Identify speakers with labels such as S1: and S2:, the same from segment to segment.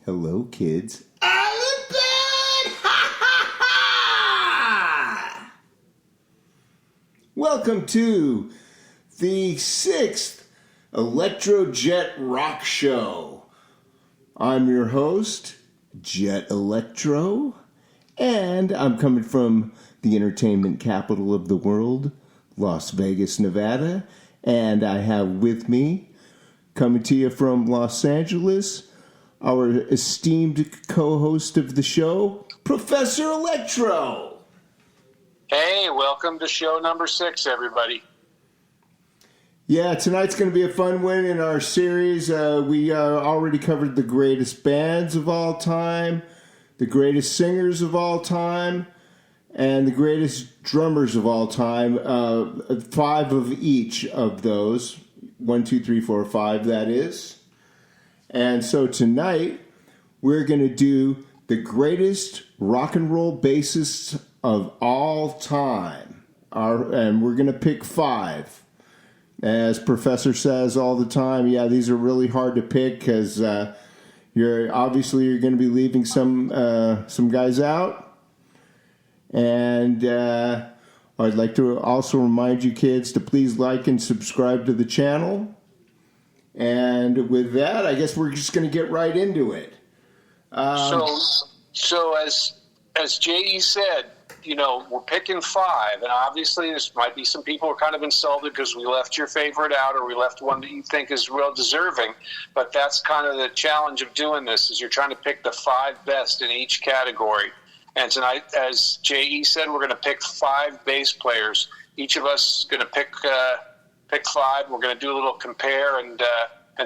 S1: Hello, kids. Alabama! Ha ha ha! Welcome to the 6th ElectroJet Rock Show. I'm your host, Jett Electro, and I'm coming from the entertainment capital of the world, Las Vegas, Nevada, and I have with me, coming to you from Los Angeles, our esteemed co-host of the show, Professor Electro.
S2: Hey, welcome to show number 6, everybody.
S1: Yeah, tonight's going to be a fun one in our series. We already covered the greatest bands of all time, the greatest singers of all time, and the greatest drummers of all time. 5 of each of those. 1, 2, 3, 4, 5, that is. And so tonight, we're going to do the greatest rock and roll bassists of all time. And we're going to pick 5. As Professor says all the time, yeah, these are really hard to pick because you're going to be leaving some guys out. And I'd like to also remind you kids to please like and subscribe to the channel. And with that, I guess we're just going to get right into it.
S2: So as J.E. said, we're picking 5, and obviously there might be some people who are kind of insulted because we left your favorite out, or we left one that you think is real deserving. But that's kind of the challenge of doing this, is you're trying to pick the 5 best in each category. And tonight, as J.E. said, we're going to pick 5 bass players. Each of us is going to pick 5. We're going to do a little compare and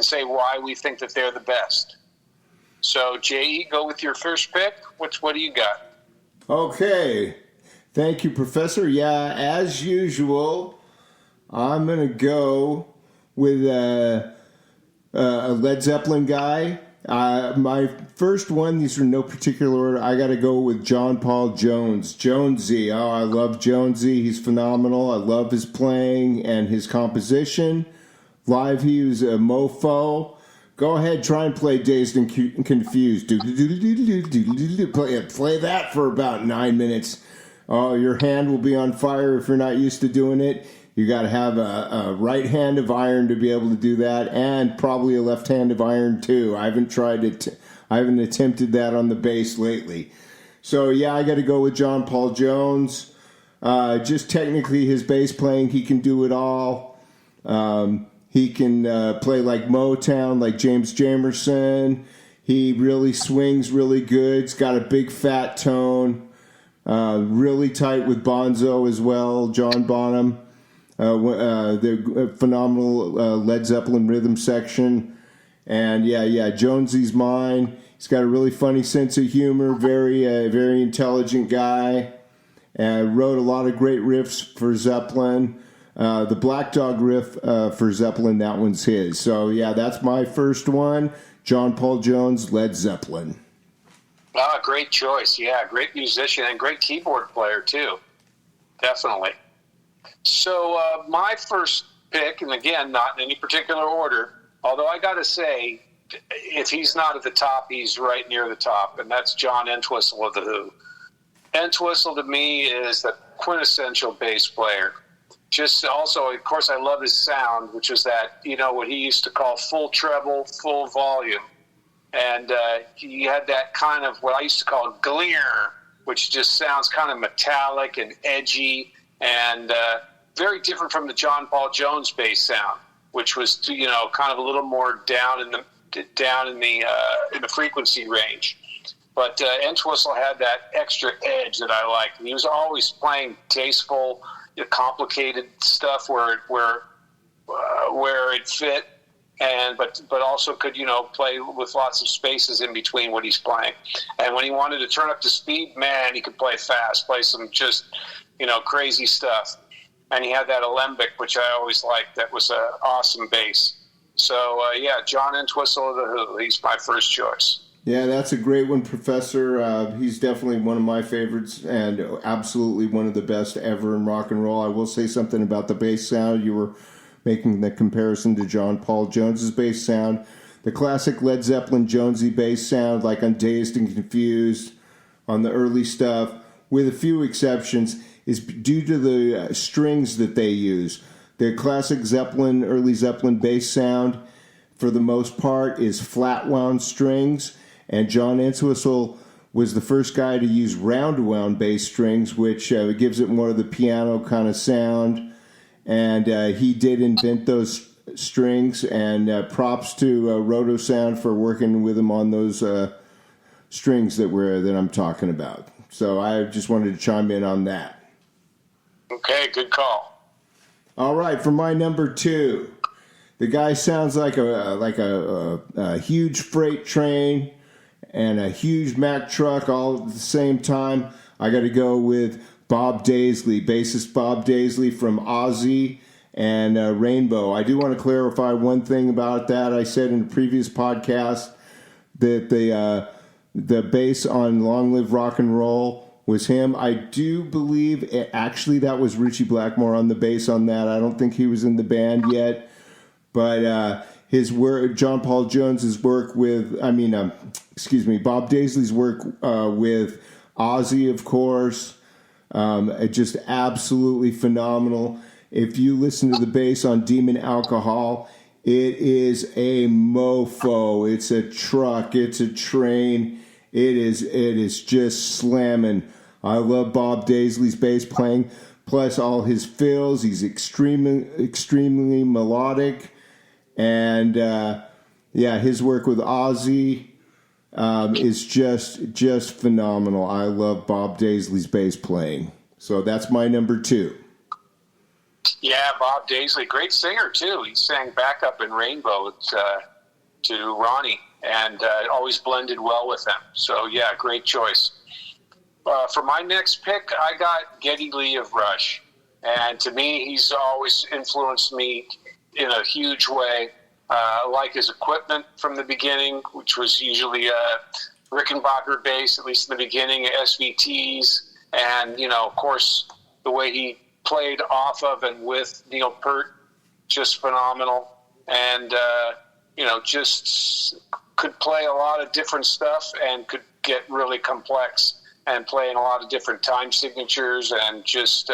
S2: say why we think that they're the best. So, J.E., go with your first pick. What do you got?
S1: Okay. Thank you, Professor. Yeah, as usual, I'm going to go with a Led Zeppelin guy. My first one, these are in no particular order, I got to go with John Paul Jones. Jonesy. Oh, I love Jonesy. He's phenomenal. I love his playing and his composition. Live, he was a mofo. Go ahead, try and play Dazed and Confused. Play that for about 9 minutes. Oh, your hand will be on fire if you're not used to doing it. You got to have a right hand of iron to be able to do that, and probably a left hand of iron too. I haven't tried it. I haven't attempted that on the bass lately. So yeah, I got to go with John Paul Jones. Just technically, his bass playing, he can do it all. He can play like Motown, like James Jamerson. He really swings really good. He's got a big fat tone. Really tight with Bonzo as well, John Bonham. The phenomenal Led Zeppelin rhythm section. And yeah, Jonesy's mine. He's got a really funny sense of humor, very intelligent guy. Wrote a lot of great riffs for Zeppelin. The Black Dog riff for Zeppelin, that one's his. So yeah, that's my first one. John Paul Jones, Led Zeppelin.
S2: Ah, great choice. Yeah, great musician and great keyboard player too. Definitely. So my first pick, and again, not in any particular order, although I got to say, if he's not at the top, he's right near the top, and that's John Entwistle of the Who. Entwistle to me is the quintessential bass player. Just also, of course, I love his sound, which is that, what he used to call full treble, full volume. And he had that kind of what I used to call glear, which just sounds kind of metallic and edgy, and very different from the John Paul Jones bass sound, which was kind of a little more down in the frequency range. But Entwistle had that extra edge that I liked. And he was always playing tasteful, complicated stuff where it fit, but also could play with lots of spaces in between what he's playing. And when he wanted to turn up the speed, man, he could play fast, play some just crazy stuff. And he had that alembic, which I always liked. That was an awesome bass. So yeah, John Entwistle of the Who. He's my first choice.
S1: Yeah, that's a great one, Professor. He's definitely one of my favorites and absolutely one of the best ever in rock and roll. I will say something about the bass sound. You were making the comparison to John Paul Jones's bass sound. the classic Led Zeppelin Jonesy bass sound, like on Dazed and Confused, on the early stuff, with a few exceptions, is due to the strings that they use. The classic Zeppelin, early Zeppelin bass sound, for the most part, is flat wound strings, and John Entwistle was the first guy to use round wound bass strings, which gives it more of the piano kind of sound. And he did invent those strings, and props to Roto Sound for working with him on those strings that I'm talking about. So I just wanted to chime in on that.
S2: Okay, good call.
S1: All right, for my number 2, the guy sounds like a huge freight train and a huge Mack truck all at the same time. I got to go with Bob Daisley, bassist Bob Daisley from Ozzy and Rainbow. I do want to clarify one thing about that. I said in a previous podcast that the bass on Long Live Rock and Roll was him. I do believe actually that was Ritchie Blackmore on the bass on that. I don't think he was in the band yet, but his work, John Paul Jones's work with, Bob Daisley's work with Ozzy, of course, just absolutely phenomenal. If you listen to the bass on Demon Alcohol, it is a mofo. It's a truck. It's a train. It is just slamming. I love Bob Daisley's bass playing, plus all his fills. He's extremely melodic. And his work with Ozzy is just phenomenal. I love Bob Daisley's bass playing. So that's my number 2.
S2: Yeah, Bob Daisley, great singer too. He sang backup in Rainbow to Ronnie, and always blended well with them. So yeah, great choice. For my next pick, I got Geddy Lee of Rush, and to me, he's always influenced me in a huge way. I like his equipment from the beginning, which was usually a Rickenbacker bass, at least in the beginning, SVTs, and of course, the way he played off of and with Neil Peart, just phenomenal. And, just could play a lot of different stuff and could get really complex and play in a lot of different time signatures and just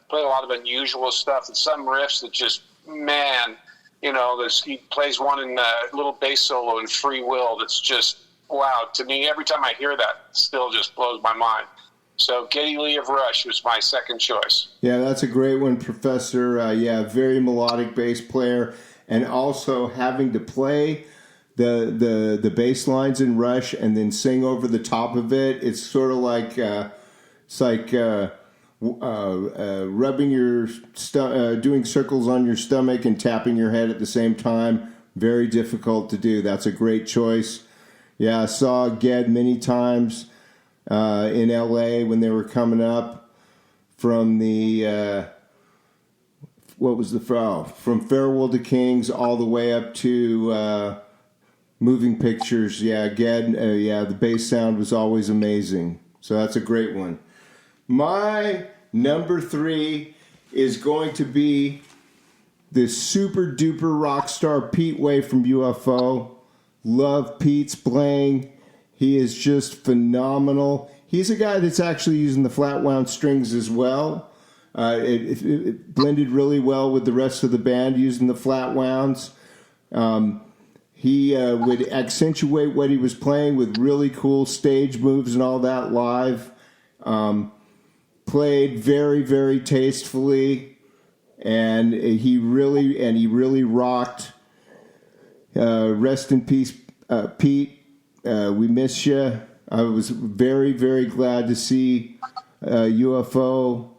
S2: play a lot of unusual stuff. And some riffs that just, man, he plays one in a little bass solo in Free Will that's just, wow. To me, every time I hear that, it still just blows my mind. So Geddy Lee of Rush was my second choice.
S1: Yeah, that's a great one, Professor. Very melodic bass player, and also having to play the bass lines in Rush and then sing over the top of it. It's sort of like rubbing your doing circles on your stomach and tapping your head at the same time. Very difficult to do. That's a great choice. Yeah, I saw Ged many times in LA when they were coming up from the from Farewell to Kings all the way up to Moving Pictures. Yeah, Ged. The bass sound was always amazing. So that's a great one. My number 3 is going to be this super duper rock star Pete Way from UFO. Love Pete's playing. He is just phenomenal. He's a guy that's actually using the flat wound strings as well. It blended really well with the rest of the band using the flat wounds. He would accentuate what he was playing with really cool stage moves and all that live. Played very, very tastefully, and he really rocked. Rest in peace, Pete. We miss you. I was very, very glad to see UFO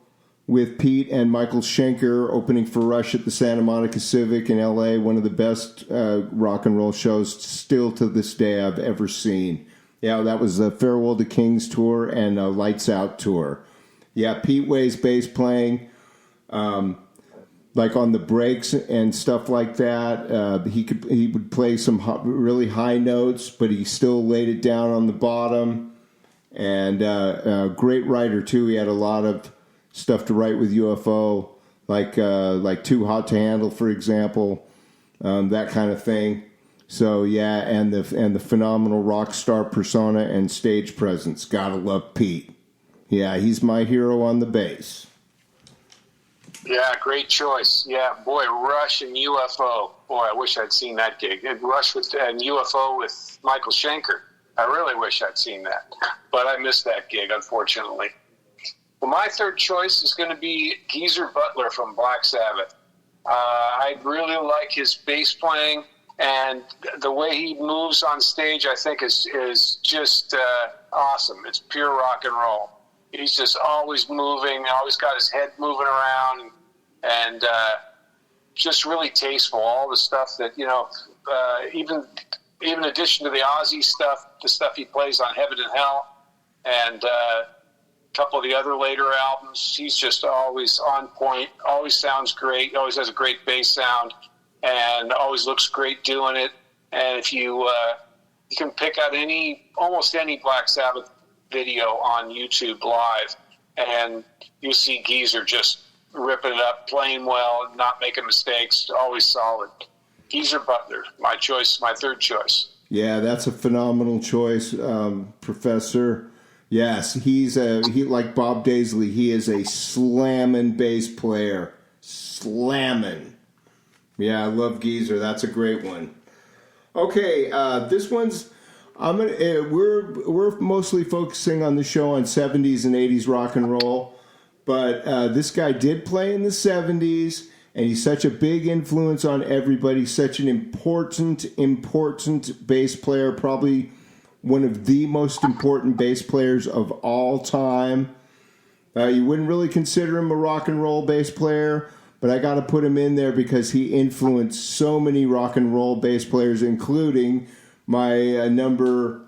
S1: with Pete and Michael Schenker opening for Rush at the Santa Monica Civic in LA. One of the best rock and roll shows still to this day I've ever seen. Yeah, that was the Farewell to Kings tour and a Lights Out tour. Yeah, Pete Way's bass playing, like on the breaks and stuff like that. He would play some really high notes, but he still laid it down on the bottom. And a great writer too. He had a lot of stuff to write with UFO, like Too Hot to Handle, for example, that kind of thing. So yeah, and the phenomenal rock star persona and stage presence. Gotta love Pete. Yeah, he's my hero on the bass.
S2: Yeah, great choice. Yeah, boy, Rush and UFO. Boy, I wish I'd seen that gig. And Rush and UFO with Michael Schenker. I really wish I'd seen that. But I missed that gig, unfortunately. Well, my third choice is going to be Geezer Butler from Black Sabbath. I really like his bass playing, and the way he moves on stage, I think, is just awesome. It's pure rock and roll. He's just always moving, always got his head moving around, and just really tasteful. All the stuff that, even in addition to the Ozzy stuff, the stuff he plays on Heaven and Hell, and a couple of the other later albums, he's just always on point, always sounds great, always has a great bass sound, and always looks great doing it. And if you can pick out almost any Black Sabbath video on YouTube live, and you see Geezer just ripping it up, playing well, not making mistakes, always solid. Geezer Butler, my choice, my third choice.
S1: Yeah, that's a phenomenal choice, Professor. Yes, he like Bob Daisley. He is a slamming bass player, slamming. Yeah, I love Geezer. That's a great one. Okay, this one's. We're mostly focusing on the show on 70s and 80s rock and roll, but this guy did play in the 70s, and he's such a big influence on everybody. Such an important bass player, probably one of the most important bass players of all time. You wouldn't really consider him a rock and roll bass player, but I got to put him in there because he influenced so many rock and roll bass players, including my number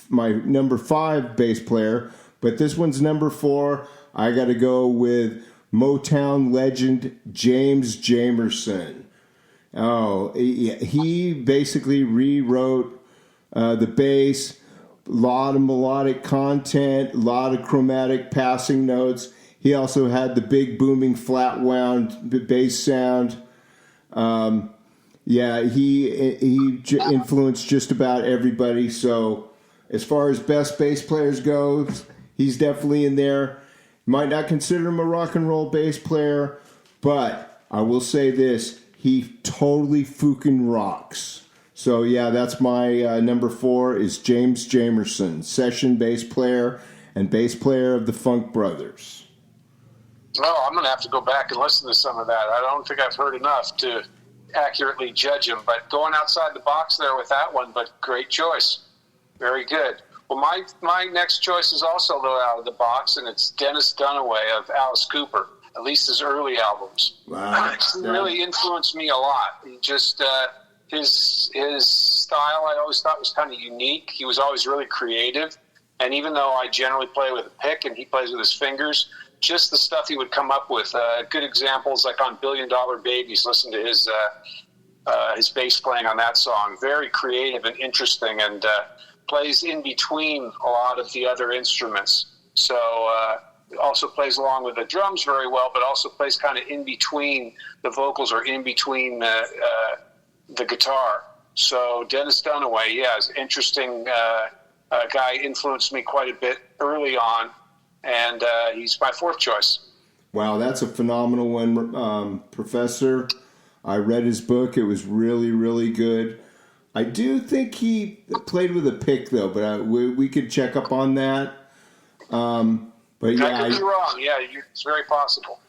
S1: 5 bass player. But this one's number 4. I got to go with Motown legend James Jamerson. Oh, he basically rewrote the bass. A lot of melodic content, a lot of chromatic passing notes. He also had the big booming flat wound bass sound. Yeah, he influenced just about everybody. So as far as best bass players goes, he's definitely in there. Might not consider him a rock and roll bass player, but I will say this, he totally fucking rocks. So yeah, that's my number 4 is James Jamerson, session bass player and bass player of the Funk Brothers.
S2: Well, I'm going to have to go back and listen to some of that. I don't think I've heard enough to accurately judge him, but going outside the box there with that one, but great choice. Very good. Well, my next choice is also a little out of the box, and it's Dennis Dunaway of Alice Cooper, at least his early albums.
S1: Wow.
S2: He really influenced me a lot. He just, his style I always thought was kind of unique. He was always really creative, and even though I generally play with a pick and he plays with his fingers, just the stuff he would come up with. Good examples like on $1 Billion Babies. Listen to his bass playing on that song. Very creative and interesting, and plays in between a lot of the other instruments. So also plays along with the drums very well, but also plays kind of in between the vocals or in between the guitar. So Dennis Dunaway, yeah, is an interesting guy. Influenced me quite a bit early on. And he's my 4th choice.
S1: Wow, that's a phenomenal one, Professor. I read his book. It was really, really good. I do think he played with a pick, though, but we could check up on that. But yeah,
S2: I could be wrong. Yeah, it's very possible.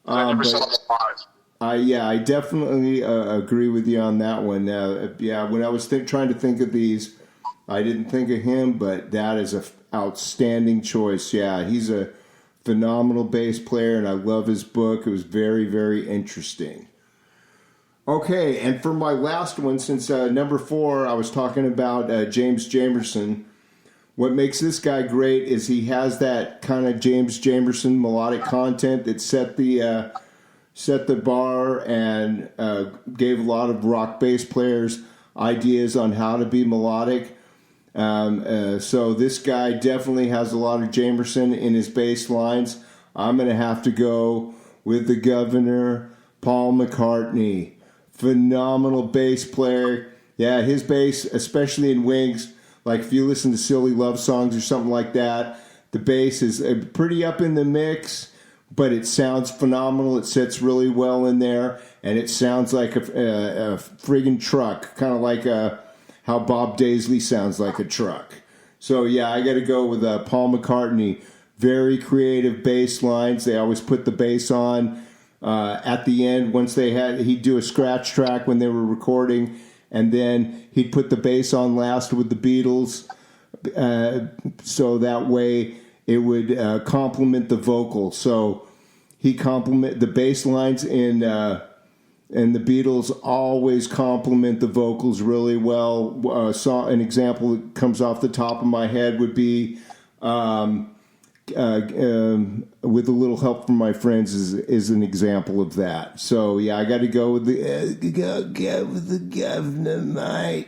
S2: I never saw him live.
S1: I definitely agree with you on that one. Yeah, when I was trying to think of these, I didn't think of him, but that is an outstanding choice. Yeah, he's a phenomenal bass player, and I love his book. It was very, very interesting. Okay, and for my last one, since number 4, I was talking about James Jamerson. What makes this guy great is he has that kind of James Jamerson melodic content that set the bar and gave a lot of rock bass players ideas on how to be melodic. So this guy definitely has a lot of Jamerson in his bass lines. I'm going to have to go with the Governor, Paul McCartney. Phenomenal bass player. Yeah, his bass, especially in Wings, like if you listen to Silly Love Songs or something like that, the bass is pretty up in the mix, but it sounds phenomenal. It sits really well in there, and it sounds like a friggin' truck, kind of like how Bob Daisley sounds like a truck. So yeah, I got to go with Paul McCartney. Very creative bass lines. They always put the bass on at the end. Once he'd do a scratch track when they were recording, and then he'd put the bass on last with the Beatles, so that way it would complement the vocal. So he complement the bass lines in the Beatles always complement the vocals really well. An example that comes off the top of my head would be With a Little Help from My Friends is an example of that. So yeah, I got to go with the governor, mate.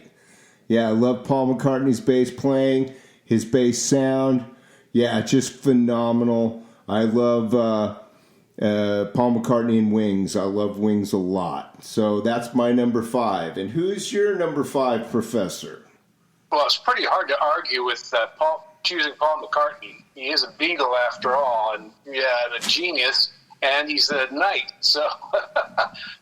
S1: Yeah, I love Paul McCartney's bass playing, his bass sound. Yeah, just phenomenal. I love Paul McCartney and Wings. I love Wings a lot. So that's my number 5. And who's your number 5, Professor?
S2: Well, it's pretty hard to argue with choosing Paul McCartney. He is a Beatle after all, and a genius, and he's a knight. So,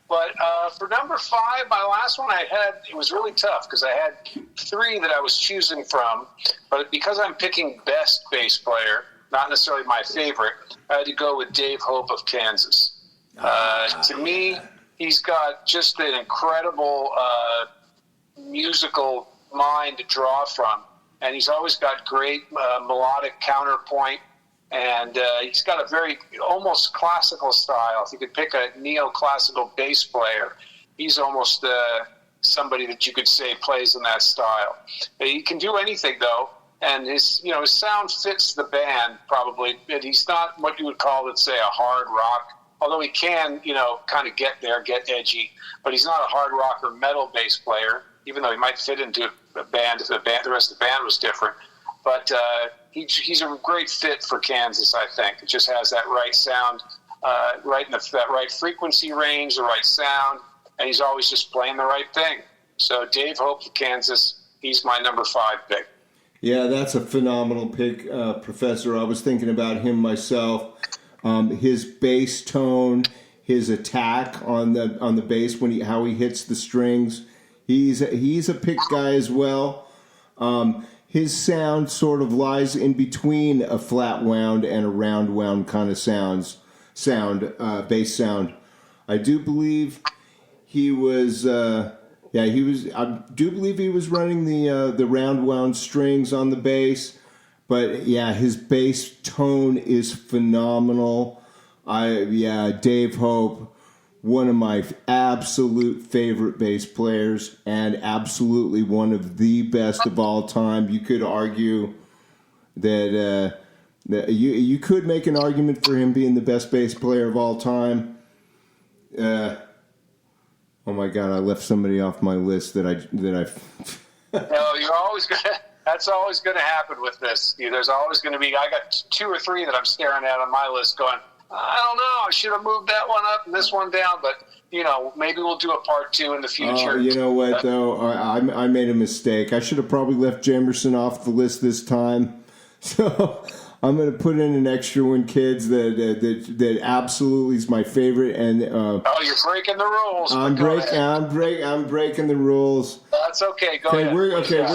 S2: but for number 5, my last one I had, it was really tough because I had 3 that I was choosing from, but because I'm picking best bass player, not necessarily my favorite, I had to go with Dave Hope of Kansas. To me, he's got just an incredible musical mind to draw from, and he's always got great melodic counterpoint, and he's got a very almost classical style. If you could pick a neoclassical bass player, he's almost somebody that you could say plays in that style. He can do anything though, and his sound fits the band probably. But he's not what you would call, let's say, a hard rock. Although he can, kind of get edgy, but he's not a hard rock or metal bass player, even though he might fit into a band if the rest of the band was different. But he's a great fit for Kansas, I think. It just has that right sound, right in that right frequency range, the right sound, and he's always just playing the right thing. So Dave Hope of Kansas, he's my number 5 pick.
S1: Yeah, that's a phenomenal pick, Professor. I was thinking about him myself. His bass tone, his attack on the bass how he hits the strings. He's a pick guy as well. His sound sort of lies in between a flat wound and a round wound kind of bass sound. I do believe he was. I do believe he was running the round wound strings on the bass. But yeah, his bass tone is phenomenal. Dave Hope, one of my absolute favorite bass players, and absolutely one of the best of all time. You could argue that you could make an argument for him being the best bass player of all time. Oh my God, I left somebody off my list that I.
S2: No, you're always gonna. That's always going to happen with this. There's always going to be. I got 2 or 3 that I'm staring at on my list, going, I don't know. I should have moved that one up and this one down, but maybe we'll do a part 2 in the future.
S1: You know what though? I made a mistake. I should have probably left Jamerson off the list this time. So I'm going to put in an extra one, kids. That absolutely is my favorite. And
S2: you're breaking the rules.
S1: I'm breaking the rules.
S2: That's okay. Go ahead.
S1: We're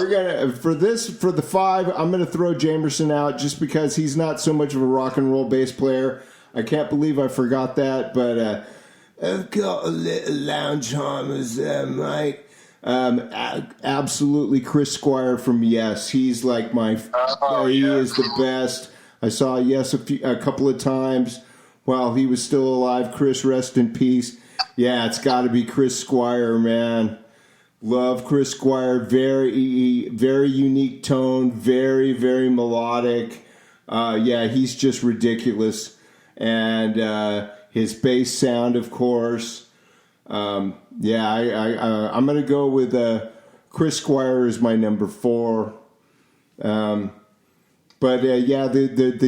S1: gonna for the 5. I'm gonna throw Jamerson out just because he's not so much of a rock and roll bass player. I can't believe I forgot that, but I've got a little lounge harmonies there, mate. Absolutely, Chris Squire from Yes. He's like my. He is the best. I saw Yes a couple of times while he was still alive. Chris, rest in peace. Yeah, it's got to be Chris Squire, man. Love Chris Squire. Very, very unique tone. Very, very melodic. He's just ridiculous. And his bass sound, of course. I'm going to go with Chris Squire as my number 4. The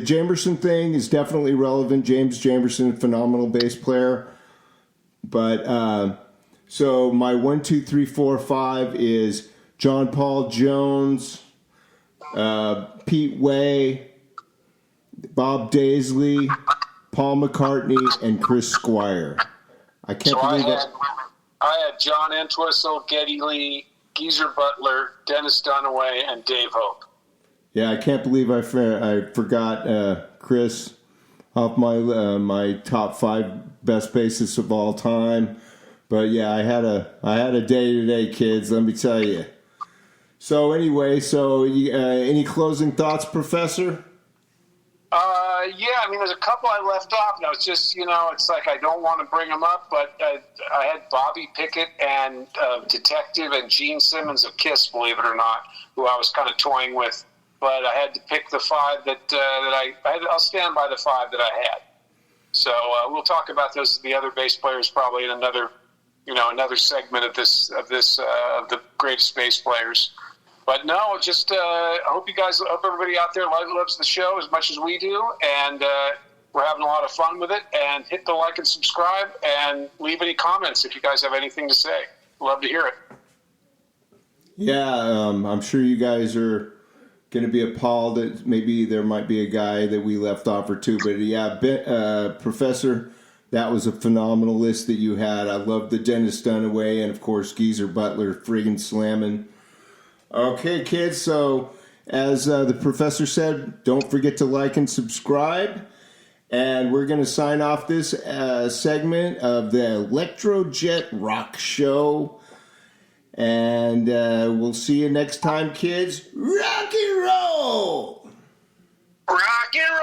S1: Jamerson thing is definitely relevant. James Jamerson, phenomenal bass player. But So my 1, 2, 3, 4, 5 is John Paul Jones, Pete Way, Bob Daisley, Paul McCartney, and Chris Squire. I can't believe that.
S2: I had John Entwhistle, Geddy Lee, Geezer Butler, Dennis Dunaway, and Dave Hope.
S1: Yeah, I can't believe I forgot Chris off my top 5 best bassists of all time. But yeah, I had a day today, kids. Let me tell you. So anyway, any closing thoughts, Professor?
S2: Yeah, I mean, there's a couple I left off. Now, it's just, it's like I don't want to bring them up, but I had Bobby Pickett and Detective and Gene Simmons of KISS, believe it or not, who I was kind of toying with. But I had to pick the 5 I'll stand by the 5 that I had. So we'll talk about the other bass players probably in another segment of the greatest bass players. But no, just I hope everybody out there loves the show as much as we do, and we're having a lot of fun with it. And hit the like and subscribe, and leave any comments if you guys have anything to say. Love to hear it.
S1: Yeah, I'm sure you guys are going to be appalled that maybe there might be a guy that we left off or two. But yeah, Professor, that was a phenomenal list that you had. I love the Dennis Dunaway and, of course, Geezer Butler friggin' slamming. Okay, kids, so as the professor said, don't forget to like and subscribe. And we're going to sign off this segment of the ElectroJet Rock Show. And we'll see you next time, kids. Rock and roll!
S2: Rock and roll!